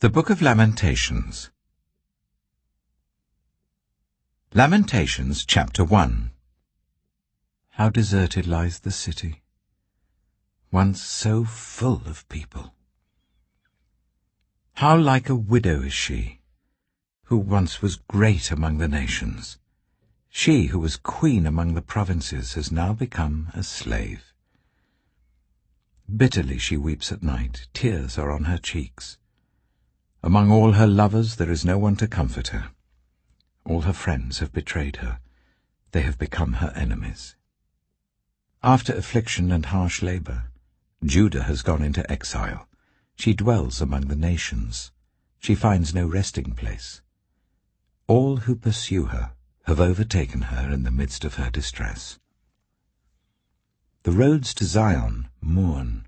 The Book of Lamentations. Lamentations, chapter 1. How deserted lies the city, once so full of people. How like a widow is she, who once was great among the nations. She who was queen among the provinces has now become a slave. Bitterly she weeps at night, tears are on her cheeks. Among all her lovers there is no one to comfort her. All her friends have betrayed her. They have become her enemies. After affliction and harsh labor, Judah has gone into exile. She dwells among the nations. She finds no resting place. All who pursue her have overtaken her in the midst of her distress. The roads to Zion mourn,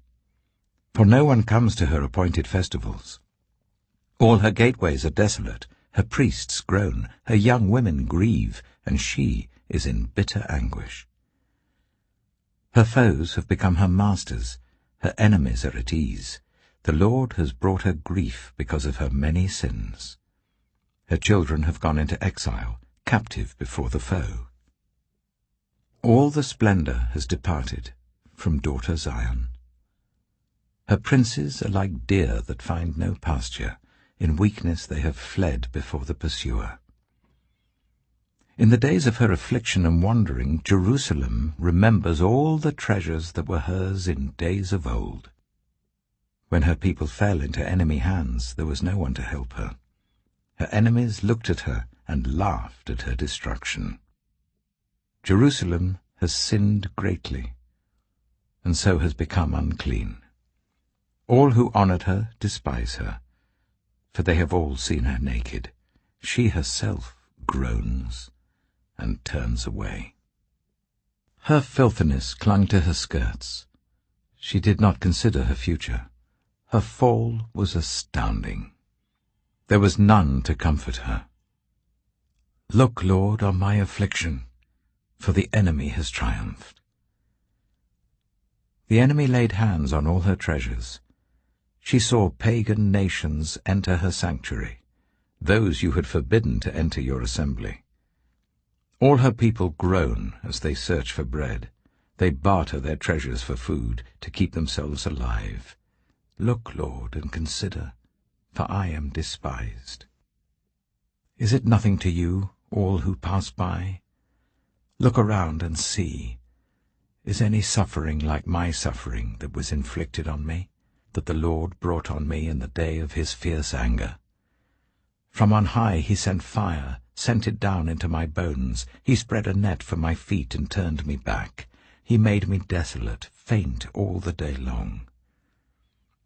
for no one comes to her appointed festivals. All her gateways are desolate, her priests groan, her young women grieve, and she is in bitter anguish. Her foes have become her masters, her enemies are at ease. The Lord has brought her grief because of her many sins. Her children have gone into exile, captive before the foe. All the splendor has departed from daughter Zion. Her princes are like deer that find no pasture. In weakness they have fled before the pursuer. In the days of her affliction and wandering, Jerusalem remembers all the treasures that were hers in days of old. When her people fell into enemy hands, there was no one to help her. Her enemies looked at her and laughed at her destruction. Jerusalem has sinned greatly, and so has become unclean. All who honored her despise her, for they have all seen her naked. She herself groans and turns away. Her filthiness clung to her skirts. She did not consider her future. Her fall was astounding. There was none to comfort her. Look, Lord, on my affliction, for the enemy has triumphed. The enemy laid hands on all her treasures. She saw pagan nations enter her sanctuary, those you had forbidden to enter your assembly. All her people groan as they search for bread. They barter their treasures for food to keep themselves alive. Look, Lord, and consider, for I am despised. Is it nothing to you, all who pass by? Look around and see. Is any suffering like my suffering that was inflicted on me, that the Lord brought on me in the day of his fierce anger? From on high he sent fire, sent it down into my bones. He spread a net for my feet and turned me back. He made me desolate, faint all the day long.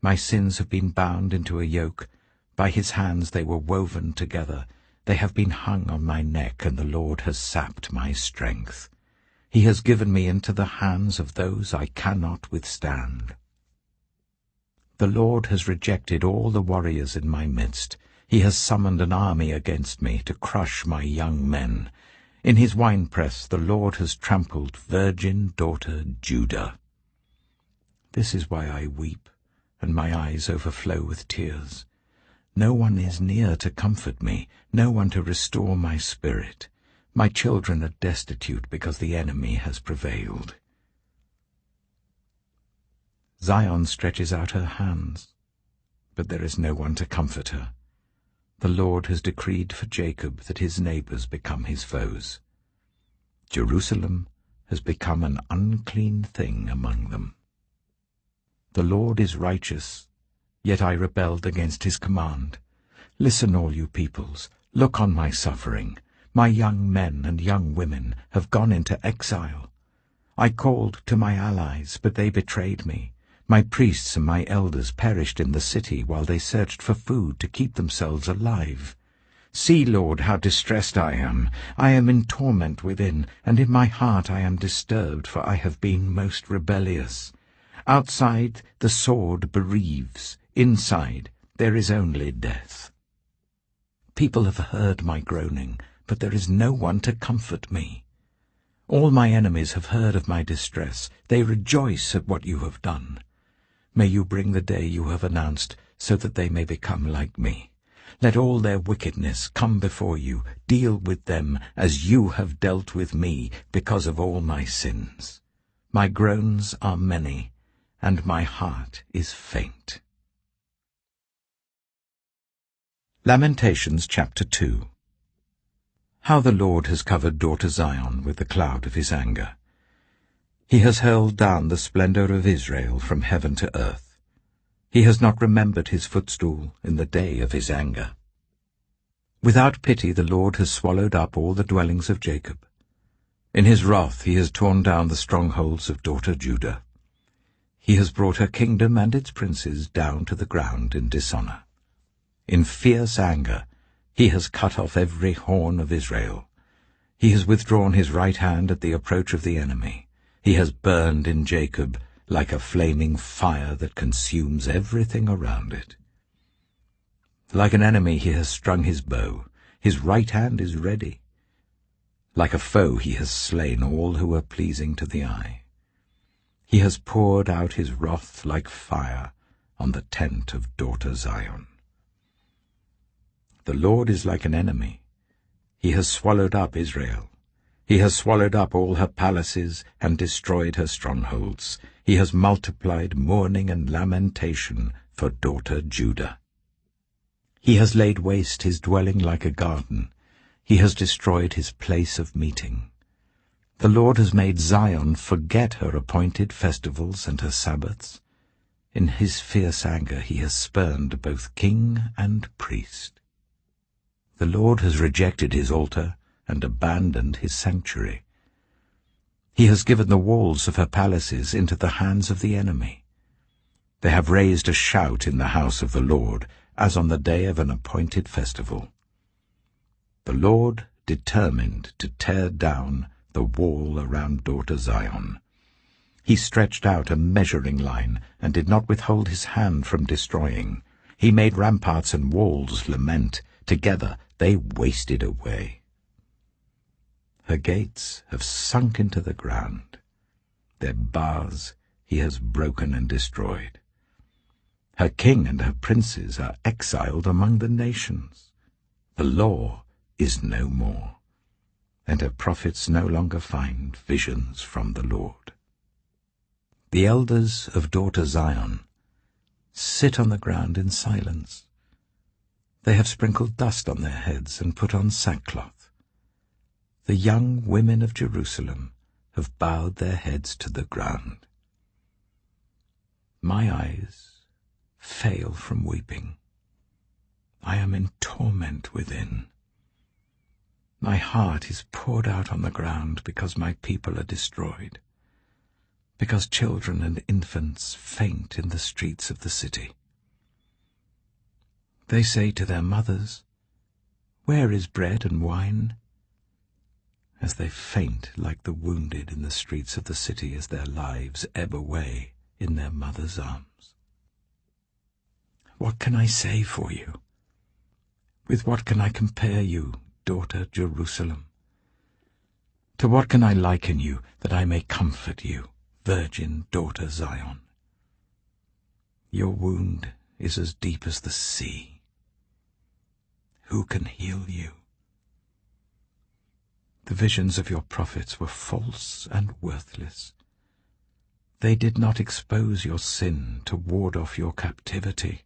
My sins have been bound into a yoke. By his hands they were woven together. They have been hung on my neck, and the Lord has sapped my strength. He has given me into the hands of those I cannot withstand. The Lord has rejected all the warriors in my midst. He has summoned an army against me to crush my young men. In his winepress the Lord has trampled virgin daughter Judah. This is why I weep, and my eyes overflow with tears. No one is near to comfort me, no one to restore my spirit. My children are destitute because the enemy has prevailed. Zion stretches out her hands, but there is no one to comfort her. The Lord has decreed for Jacob that his neighbors become his foes. Jerusalem has become an unclean thing among them. The Lord is righteous, yet I rebelled against his command. Listen, all you peoples, look on my suffering. My young men and young women have gone into exile. I called to my allies, but they betrayed me. My priests and my elders perished in the city while they searched for food to keep themselves alive. See, Lord, how distressed I am. I am in torment within, and in my heart I am disturbed, for I have been most rebellious. Outside the sword bereaves, inside there is only death. People have heard my groaning, but there is no one to comfort me. All my enemies have heard of my distress. They rejoice at what you have done. May you bring the day you have announced, so that they may become like me. Let all their wickedness come before you. Deal with them as you have dealt with me, because of all my sins. My groans are many, and my heart is faint. Lamentations chapter 2. How the Lord has covered daughter Zion with the cloud of his anger. He has hurled down the splendor of Israel from heaven to earth. He has not remembered his footstool in the day of his anger. Without pity the Lord has swallowed up all the dwellings of Jacob. In his wrath he has torn down the strongholds of daughter Judah. He has brought her kingdom and its princes down to the ground in dishonor. In fierce anger he has cut off every horn of Israel. He has withdrawn his right hand at the approach of the enemy. He has burned in Jacob like a flaming fire that consumes everything around it. Like an enemy he has strung his bow. His right hand is ready. Like a foe he has slain all who are pleasing to the eye. He has poured out his wrath like fire on the tent of daughter Zion. The Lord is like an enemy. He has swallowed up Israel. He has swallowed up all her palaces and destroyed her strongholds. He has multiplied mourning and lamentation for daughter Judah. He has laid waste his dwelling like a garden. He has destroyed his place of meeting. The Lord has made Zion forget her appointed festivals and her Sabbaths. In his fierce anger he has spurned both king and priest. The Lord has rejected his altar and abandoned his sanctuary. He has given the walls of her palaces into the hands of the enemy. They have raised a shout in the house of the Lord, as on the day of an appointed festival. The Lord determined to tear down the wall around daughter Zion. He stretched out a measuring line and did not withhold his hand from destroying. He made ramparts and walls lament. Together they wasted away. Her gates have sunk into the ground. Their bars he has broken and destroyed. Her king and her princes are exiled among the nations. The law is no more, and her prophets no longer find visions from the Lord. The elders of daughter Zion sit on the ground in silence. They have sprinkled dust on their heads and put on sackcloth. The young women of Jerusalem have bowed their heads to the ground. My eyes fail from weeping. I am in torment within. My heart is poured out on the ground because my people are destroyed, because children and infants faint in the streets of the city. They say to their mothers, "Where is bread and wine?" As they faint like the wounded in the streets of the city as their lives ebb away in their mothers' arms. What can I say for you? With what can I compare you, daughter Jerusalem? To what can I liken you that I may comfort you, virgin daughter Zion? Your wound is as deep as the sea. Who can heal you? The visions of your prophets were false and worthless. They did not expose your sin to ward off your captivity.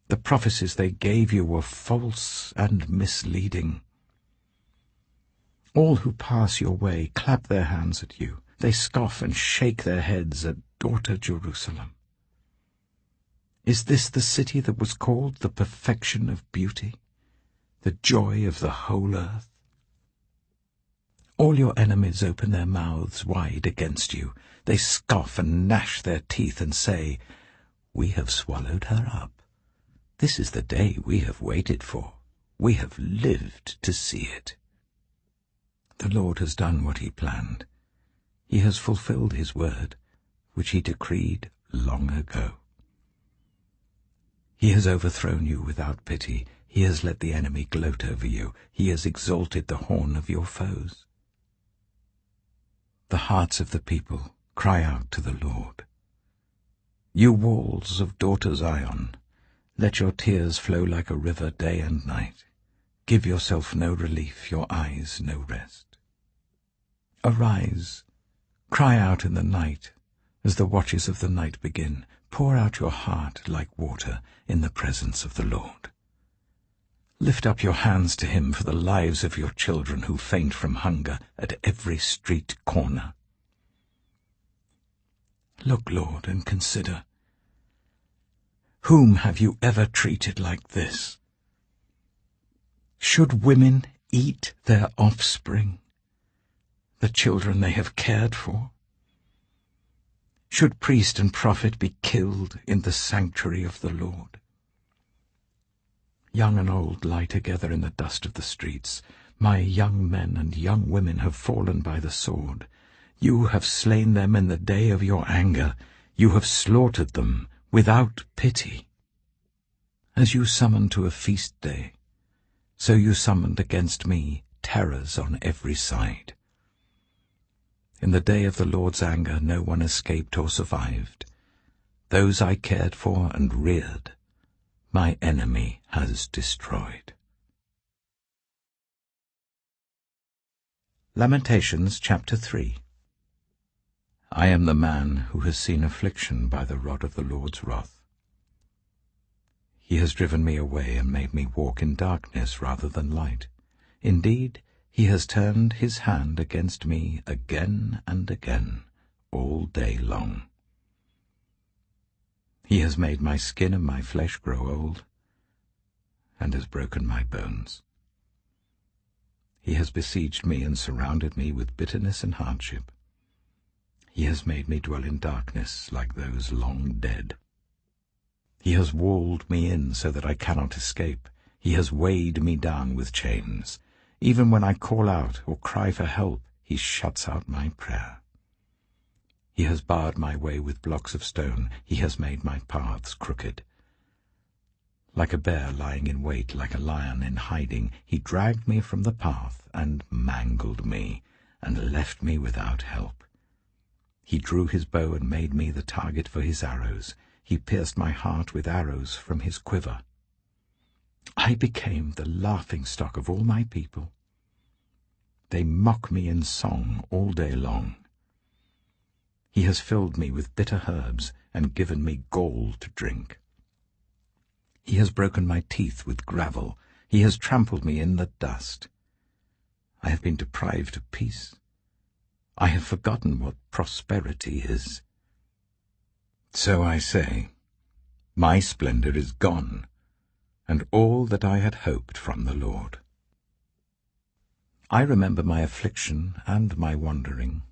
The prophecies they gave you were false and misleading. All who pass your way clap their hands at you. They scoff and shake their heads at daughter Jerusalem. Is this the city that was called the perfection of beauty, the joy of the whole earth? All your enemies open their mouths wide against you. They scoff and gnash their teeth and say, "We have swallowed her up. This is the day we have waited for. We have lived to see it." The Lord has done what he planned. He has fulfilled his word, which he decreed long ago. He has overthrown you without pity. He has let the enemy gloat over you. He has exalted the horn of your foes. The hearts of the people cry out to the Lord. You walls of daughter Zion, let your tears flow like a river day and night. Give yourself no relief, your eyes no rest. Arise, cry out in the night, as the watches of the night begin. Pour out your heart like water in the presence of the Lord. Lift up your hands to him for the lives of your children who faint from hunger at every street corner. Look, Lord, and consider. Whom have you ever treated like this? Should women eat their offspring, the children they have cared for? Should priest and prophet be killed in the sanctuary of the Lord? Young and old lie together in the dust of the streets. My young men and young women have fallen by the sword. You have slain them in the day of your anger. You have slaughtered them without pity. As you summon to a feast day, so you summoned against me terrors on every side. In the day of the Lord's anger no one escaped or survived. Those I cared for and reared, my enemy has destroyed. Lamentations chapter 3. I am the man who has seen affliction by the rod of the Lord's wrath. He has driven me away and made me walk in darkness rather than light. Indeed, he has turned his hand against me again and again, all day long. He has made my skin and my flesh grow old, and has broken my bones. He has besieged me and surrounded me with bitterness and hardship. He has made me dwell in darkness like those long dead. He has walled me in so that I cannot escape. He has weighed me down with chains. Even when I call out or cry for help, he shuts out my prayer. He has barred my way with blocks of stone. He has made my paths crooked. Like a bear lying in wait, like a lion in hiding, he dragged me from the path and mangled me, and left me without help. He drew his bow and made me the target for his arrows. He pierced my heart with arrows from his quiver. I became the laughingstock of all my people. They mock me in song all day long. He has filled me with bitter herbs and given me gall to drink. He has broken my teeth with gravel. He has trampled me in the dust. I have been deprived of peace. I have forgotten what prosperity is. So I say, my splendor is gone, and all that I had hoped from the Lord. I remember my affliction and my wandering,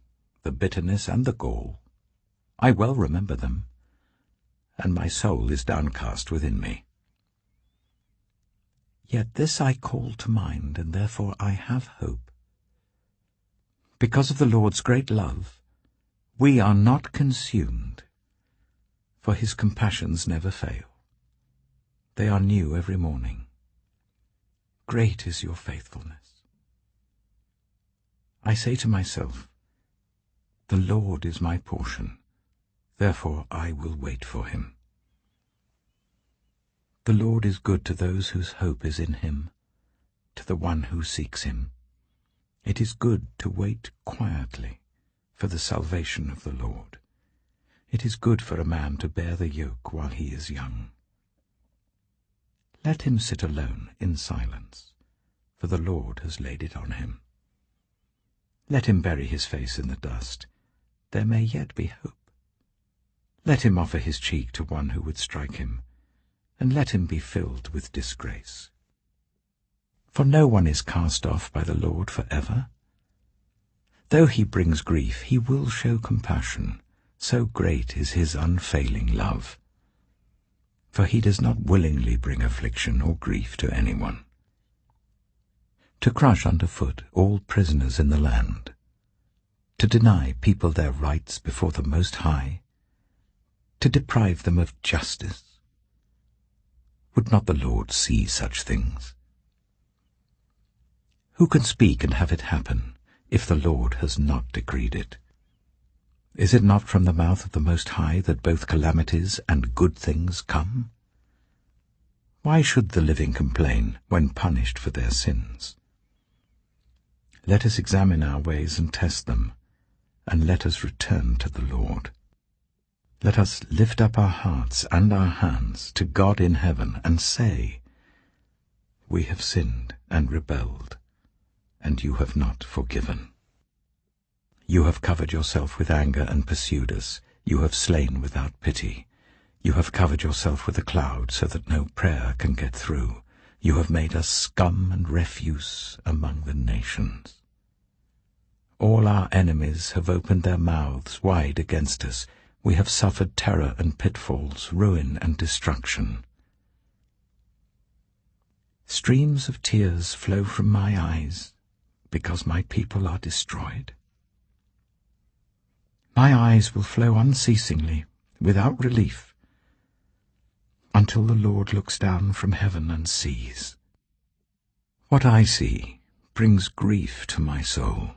the bitterness and the gall. I well remember them, and my soul is downcast within me. Yet this I call to mind, and therefore I have hope. Because of the Lord's great love, we are not consumed, for his compassions never fail. They are new every morning. Great is your faithfulness. I say to myself, the Lord is my portion, therefore I will wait for him. The Lord is good to those whose hope is in him, to the one who seeks him. It is good to wait quietly for the salvation of the Lord. It is good for a man to bear the yoke while he is young. Let him sit alone in silence, for the Lord has laid it on him. Let him bury his face in the dust. There may yet be hope. Let him offer his cheek to one who would strike him, and let him be filled with disgrace. For no one is cast off by the Lord forever. Though he brings grief, he will show compassion. So great is his unfailing love. For he does not willingly bring affliction or grief to anyone. To crush underfoot all prisoners in the land, to deny people their rights before the Most High, to deprive them of justice. Would not the Lord see such things? Who can speak and have it happen if the Lord has not decreed it? Is it not from the mouth of the Most High that both calamities and good things come? Why should the living complain when punished for their sins? Let us examine our ways and test them, and let us return to the Lord. Let us lift up our hearts and our hands to God in heaven and say, "We have sinned and rebelled, and you have not forgiven. You have covered yourself with anger and pursued us. You have slain without pity. You have covered yourself with a cloud so that no prayer can get through. You have made us scum and refuse among the nations. All our enemies have opened their mouths wide against us. We have suffered terror and pitfalls, ruin and destruction. Streams of tears flow from my eyes because my people are destroyed. My eyes will flow unceasingly, without relief, until the Lord looks down from heaven and sees. What I see brings grief to my soul,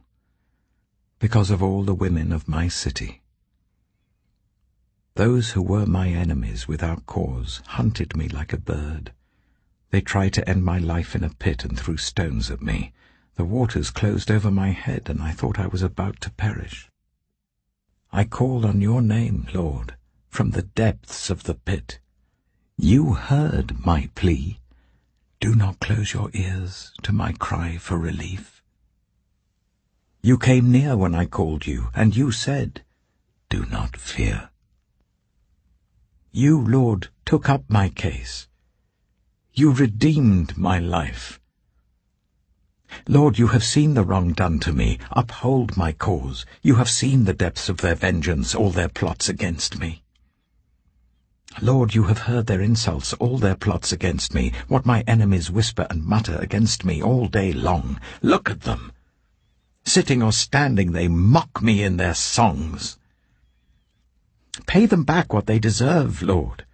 because of all the women of my city. Those who were my enemies without cause hunted me like a bird. They tried to end my life in a pit and threw stones at me. The waters closed over my head, and I thought I was about to perish. I called on your name, Lord, from the depths of the pit. You heard my plea. Do not close your ears to my cry for relief. You came near when I called you, and you said, "Do not fear." You, Lord, took up my case. You redeemed my life. Lord, you have seen the wrong done to me. Uphold my cause. You have seen the depths of their vengeance, all their plots against me. Lord, you have heard their insults, all their plots against me, what my enemies whisper and mutter against me all day long. Look at them. Sitting or standing, they mock me in their songs. Pay them back what they deserve, Lord,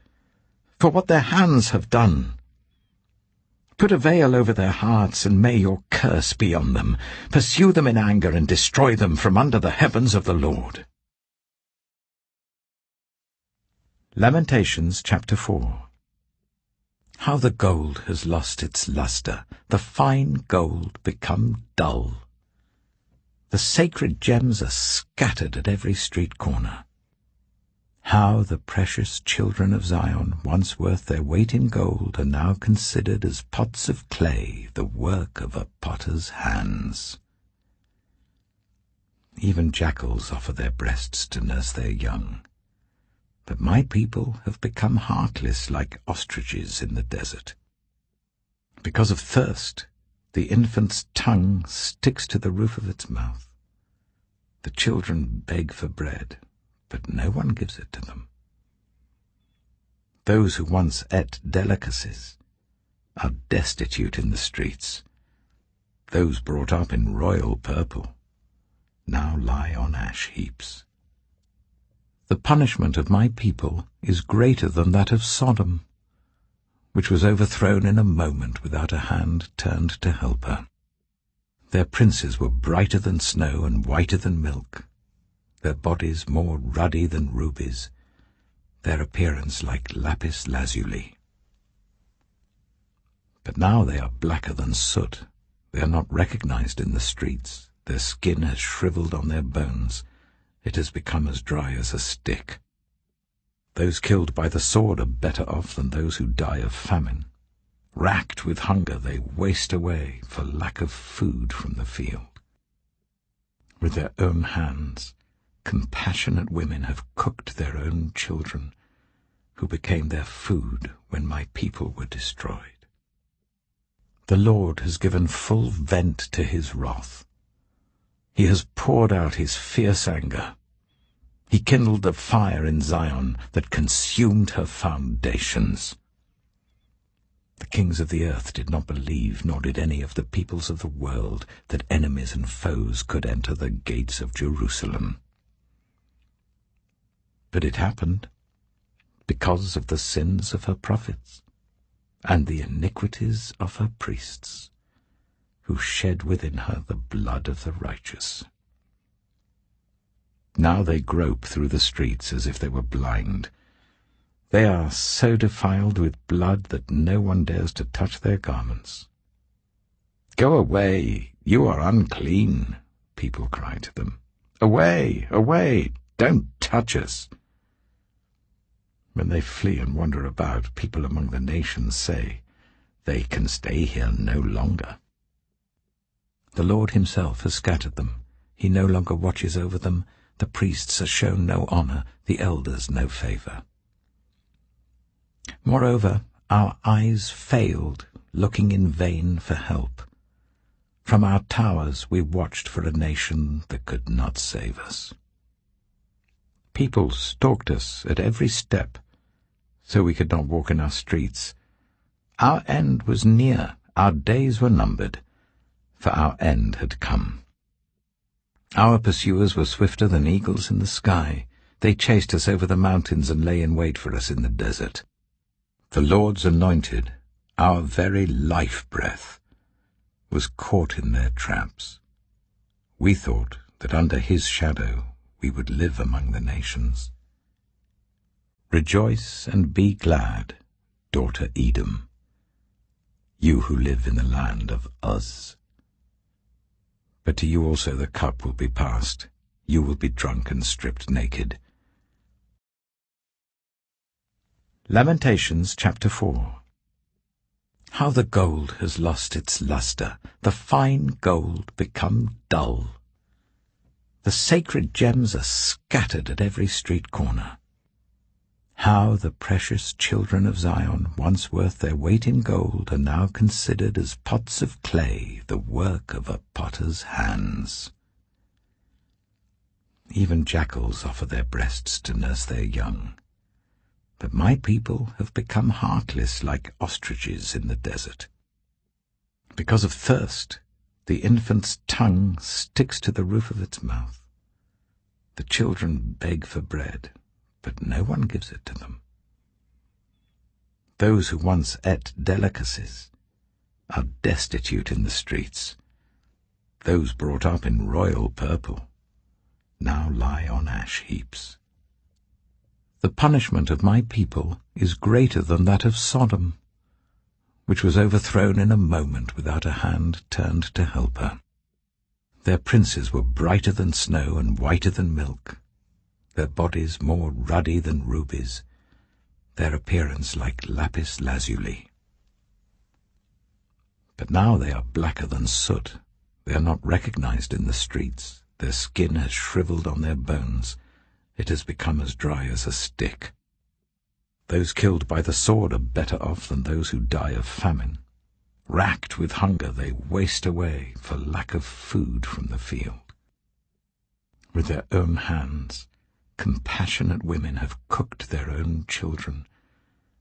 for what their hands have done. Put a veil over their hearts, and may your curse be on them. Pursue them in anger and destroy them from under the heavens of the Lord. Lamentations chapter 4. How the gold has lost its luster, the fine gold become dull. The sacred gems are scattered at every street corner. How the precious children of Zion, once worth their weight in gold, are now considered as pots of clay, the work of a potter's hands. Even jackals offer their breasts to nurse their young. But my people have become heartless like ostriches in the desert. Because of thirst, the infant's tongue sticks to the roof of its mouth. The children beg for bread, but no one gives it to them. Those who once ate delicacies are destitute in the streets. Those brought up in royal purple now lie on ash heaps. The punishment of my people is greater than that of Sodom, which was overthrown in a moment without a hand turned to help her. Their princes were brighter than snow and whiter than milk, their bodies more ruddy than rubies, their appearance like lapis lazuli. But now they are blacker than soot. They are not recognized in the streets. Their skin has shriveled on their bones. It has become as dry as a stick. Those killed by the sword are better off than those who die of famine. Racked with hunger, they waste away for lack of food from the field. With their own hands, compassionate women have cooked their own children, who became their food when my people were destroyed. The Lord has given full vent to his wrath. He has poured out his fierce anger. He kindled a fire in Zion that consumed her foundations. The kings of the earth did not believe, nor did any of the peoples of the world, that enemies and foes could enter the gates of Jerusalem. But it happened because of the sins of her prophets and the iniquities of her priests, who shed within her the blood of the righteous. Now they grope through the streets as if they were blind. They are so defiled with blood that no one dares to touch their garments. "Go away, you are unclean," people cry to them. "Away, away, don't touch us." When they flee and wander about, people among the nations say, "They can stay here no longer." The Lord himself has scattered them. He no longer watches over them. The priests are shown no honor, the elders no favor. Moreover, our eyes failed, looking in vain for help. From our towers we watched for a nation that could not save us. People stalked us at every step, so we could not walk in our streets. Our end was near, our days were numbered, for our end had come. Our pursuers were swifter than eagles in the sky. They chased us over the mountains and lay in wait for us in the desert. The Lord's anointed, our very life-breath, was caught in their traps. We thought that under his shadow we would live among the nations. Rejoice and be glad, daughter Edom, you who live in the land of Uz. But to you also the cup will be passed. You will be drunk and stripped naked. Lamentations chapter 4. How the gold has lost its luster, the fine gold become dull. The sacred gems are scattered at every street corner. How the precious children of Zion, once worth their weight in gold, are now considered as pots of clay, the work of a potter's hands. Even jackals offer their breasts to nurse their young. But my people have become heartless like ostriches in the desert. Because of thirst, the infant's tongue sticks to the roof of its mouth. The children beg for bread, but no one gives it to them. Those who once ate delicacies are destitute in the streets. Those brought up in royal purple now lie on ash heaps. The punishment of my people is greater than that of Sodom, which was overthrown in a moment without a hand turned to help her. Their princes were brighter than snow and whiter than milk, their bodies more ruddy than rubies, their appearance like lapis lazuli. But now they are blacker than soot. They are not recognized in the streets. Their skin has shriveled on their bones. It has become as dry as a stick. Those killed by the sword are better off than those who die of famine. Racked with hunger, they waste away for lack of food from the field. With their own hands, compassionate women have cooked their own children,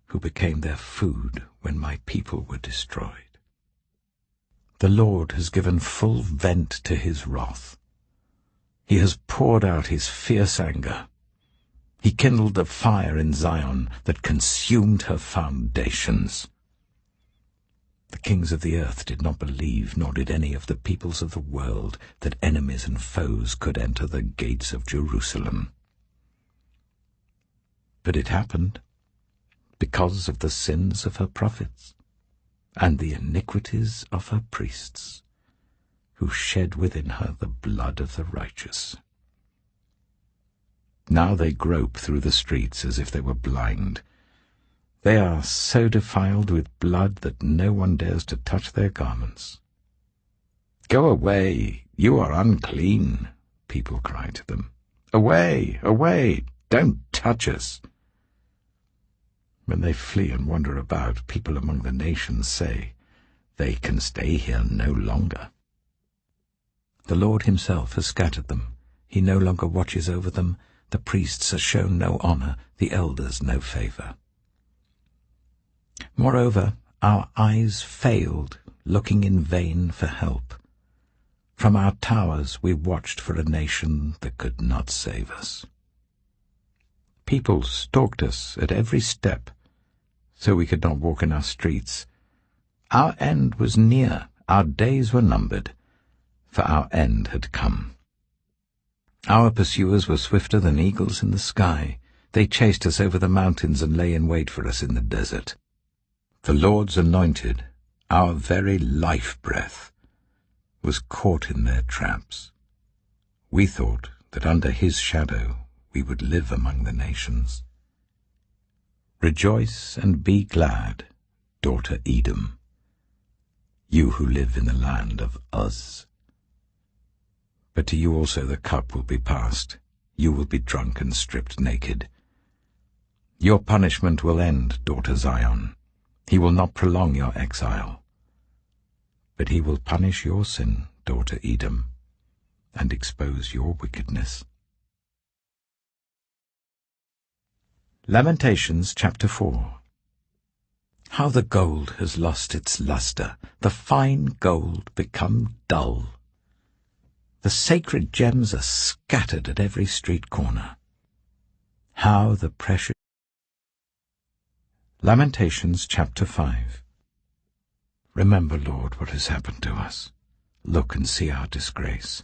who became their food when my people were destroyed. The Lord has given full vent to his wrath. He has poured out his fierce anger. He kindled a fire in Zion that consumed her foundations. The kings of the earth did not believe, nor did any of the peoples of the world, that enemies and foes could enter the gates of Jerusalem. But it happened because of the sins of her prophets and the iniquities of her priests, who shed within her the blood of the righteous. Now they grope through the streets as if they were blind. They are so defiled with blood that no one dares to touch their garments. "Go away, you are unclean," people cry to them. "Away, away, don't touch us." When they flee and wander about, people among the nations say, "They can stay here no longer." The Lord himself has scattered them. He no longer watches over them. The priests are shown no honor, the elders no favor. Moreover, our eyes failed, looking in vain for help. From our towers we watched for a nation that could not save us. People stalked us at every step, so we could not walk in our streets. Our end was near, our days were numbered, for our end had come. Our pursuers were swifter than eagles in the sky. They chased us over the mountains and lay in wait for us in the desert. The Lord's anointed, our very life-breath, was caught in their traps. We thought that under his shadow we would live among the nations. Rejoice and be glad, daughter Edom, you who live in the land of Uz. But to you also the cup will be passed. You will be drunk and stripped naked. Your punishment will end, daughter Zion. He will not prolong your exile. But he will punish your sin, daughter Edom, and expose your wickedness. Lamentations chapter 4. How the gold has lost its luster, the fine gold become dull. The sacred gems are scattered at every street corner. How the precious... Lamentations chapter 5. Remember, Lord, what has happened to us. Look and see our disgrace.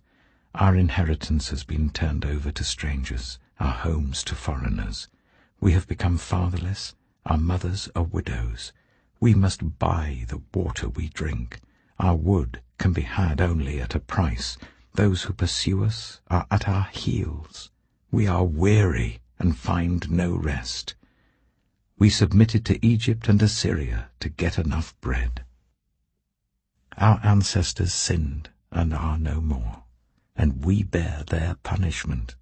Our inheritance has been turned over to strangers, our homes to foreigners. We have become fatherless, our mothers are widows. We must buy the water we drink. Our wood can be had only at a price. Those who pursue us are at our heels. We are weary and find no rest. We submitted to Egypt and Assyria to get enough bread. Our ancestors sinned and are no more, and we bear their punishment.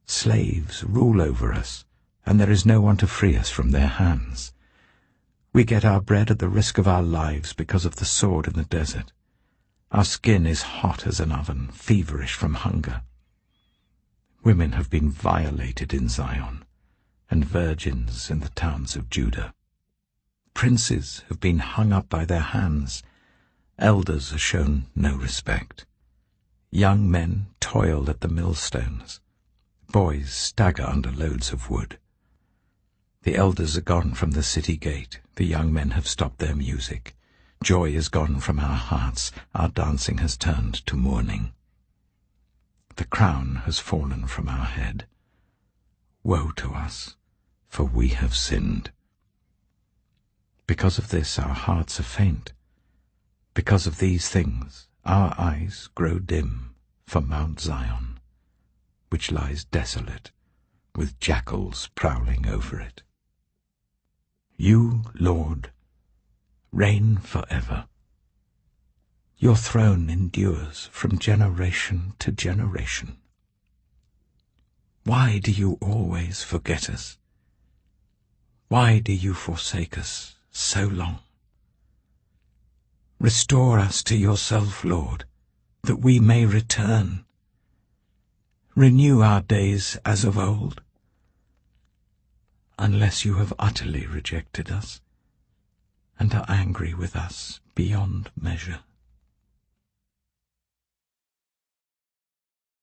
Slaves rule over us, and there is no one to free us from their hands. We get our bread at the risk of our lives because of the sword in the desert. Our skin is hot as an oven, feverish from hunger. Women have been violated in Zion, and virgins in the towns of Judah. Princes have been hung up by their hands. Elders are shown no respect. Young men toil at the millstones. Boys stagger under loads of wood. The elders are gone from the city gate. The young men have stopped their music. Joy is gone from our hearts. Our dancing has turned to mourning. The crown has fallen from our head. Woe to us, for we have sinned. Because of this our hearts are faint. Because of these things our eyes grow dim for Mount Zion, which lies desolate, with jackals prowling over it. You, Lord, reign forever. Your throne endures from generation to generation. Why do you always forget us? Why do you forsake us so long? Restore us to yourself, Lord, that we may return. Renew our days as of old, unless you have utterly rejected us and are angry with us beyond measure.